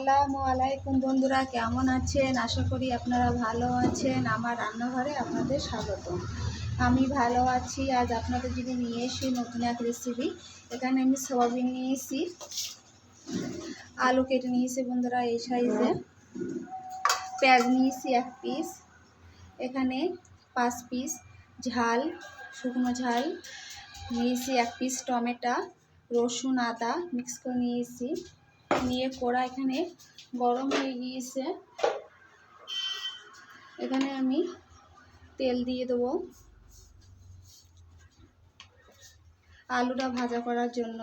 আসসালামু আলাইকুম বন্ধুরা, কেমন আছেন? আশা করি আপনারা ভালো আছেন। আমার রান্নাঘরে আপনাদের স্বাগত। আমি ভালো আছি। আজ আপনাদের যদি নিয়ে এসি নতুন এক রেসিপি। এখানে আমি সয়াবিন নিয়েছি, আলু কেটে নিয়েছি বন্ধুরা এই সাইজে, পেঁয়াজ নিয়েছি 1 পিস, এখানে 5 পিস ঝাল, শুকনো ঝাল নিয়েছি, 1 পিস টমেটো, রসুন আদা মিক্স করে নিয়েছি। নিয়ে কড়া এখানে গরম হয়ে গিয়েছে, এখানে আমি তেল দিয়ে দেবো আলুটা ভাজা করার জন্য।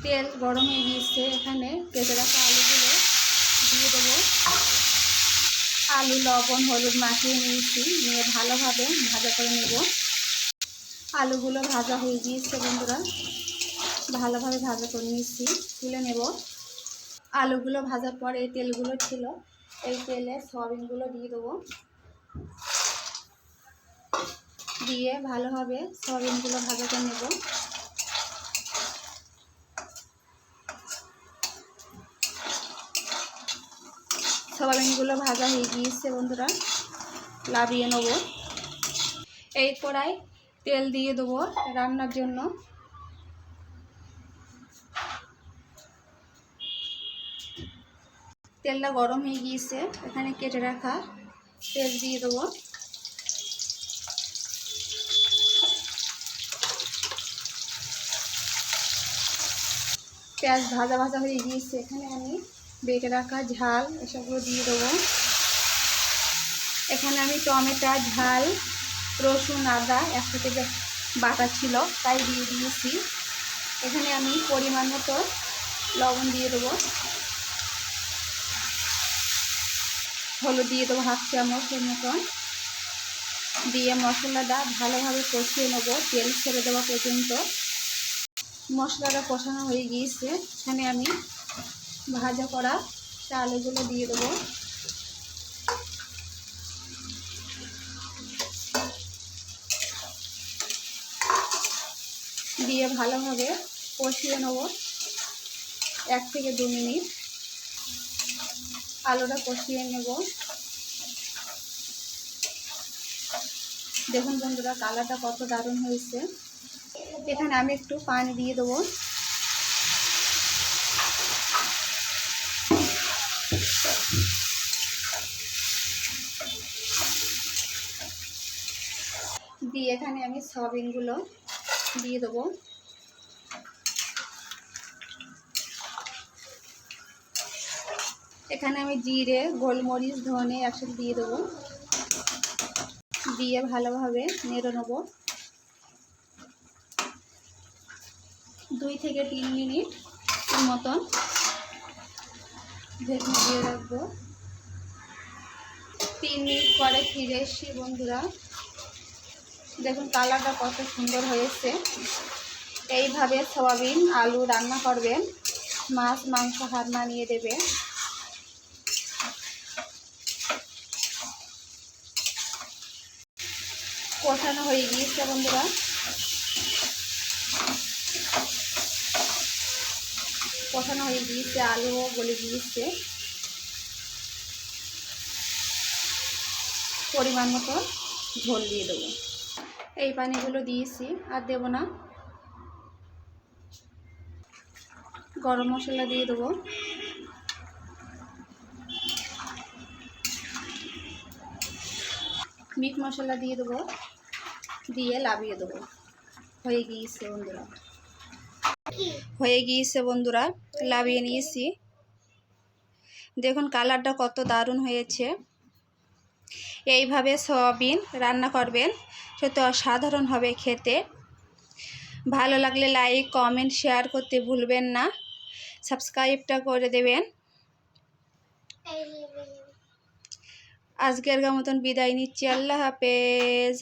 তেল গরম হয়ে গিয়েছে, এখানে কেটে রাখা আলুগুলো দিয়ে দেবো। আলু লবণ হলুদ মাখিয়ে নিয়েছি, নিয়ে ভালোভাবে ভাজা করে নেব। আলুগুলো ভাজা হয়ে গিয়েছে বন্ধুরা, ভালোভাবে ভাজা করে নিয়েছি, তুলে নেব। আলুগুলো ভাজার পর এই তেলগুলো ছিল, এই তেলে সয়াবিনগুলো দিয়ে দেবো। দিয়ে ভালোভাবে সয়াবিনগুলো ভাজা করে নেব। সয়াবিনগুলো ভাজা হয়ে গিয়েছে বন্ধুরা, লাভিয়ে নেব। এই কড়াই তেল দিয়ে দেবো রান্নার জন্য। তেলটা গরম হয়ে গিয়েছে, এখানে কেটে রাখা পেঁয়াজ দিয়ে দেবো। পেঁয়াজ ভাজা ভাজা হয়ে গিয়েছে, এখানে আমি বেটে রাখা ঝাল এসবগুলো দিয়ে দেবো। এখানে আমি টমেটো, ঝাল, রসুন আদা একসাথে বাটা ছিল তাই দিয়ে দিয়েছি। এখানে আমি পরিমাণ মতো লবণ দিয়ে দেবো, হলুদ দিয়ে দেবো 1/2 চামচের মতন। দিয়ে মশলাটা ভালোভাবে কষিয়ে নেব তেল ছেড়ে দেওয়া পর্যন্ত। মশলাটা কষানো হয়ে গিয়েছে, এখানে আমি ভাজা করা আলুগুলো দিয়ে দেবো। দিয়ে ভালোভাবে কষিয়ে নেব 1 থেকে 2 মিনিট। আলুটা কষিয়ে নেব। দেখুন বন্ধুরা কালারটা কত দারুণ হয়েছে। এখানে আমি একটু পানি দিয়ে দেবো। দিয়ে এখানে আমি সয়াবিনগুলো দিয়ে দেবো। এখানে আমি জিরে, গোলমরিচ, ধনে একসাথে দিয়ে দেবো। দিয়ে ভালোভাবে নেড়ে নেব 2 থেকে 3 মিনিট মতন ঢেকে দিয়ে রাখবো। 3 মিনিট পরে ফিরে এসেছি বন্ধুরা, দেখুন কালারটা কত সুন্দর হয়েছে। এইভাবে সয়াবিন আলু রান্না করবেন, মাছ মাংস হার মানিয়ে দেবে। কষানো হয়ে গিয়েছে বন্ধুরা, কষানো হয়ে গিয়েছে, আলুও গলে গিয়েছে। পরিমাণ মতো ঝোল দিয়ে দেবো। এই পানিগুলো দিয়েছি, আর দেব না। গরম মশলা দিয়ে দেবো। মিট মশলা দিয়ে দেবো, দিয়ে লাভিয়ে দেবো। হয়ে গিয়েছে বন্ধুরা, লাভিয়ে নিয়েছি। দেখুন কালারটা কত দারুণ হয়েছে। এইভাবে সয়াবিন রান্না করবেন, সত্যি অসাধারণ হবে খেতে। ভালো লাগলে লাইক কমেন্ট শেয়ার করতে ভুলবেন না, সাবস্ক্রাইবটা করে দেবেন। আজকের মতন বিদায় নিচ্ছি, আল্লাহ হাফেজ।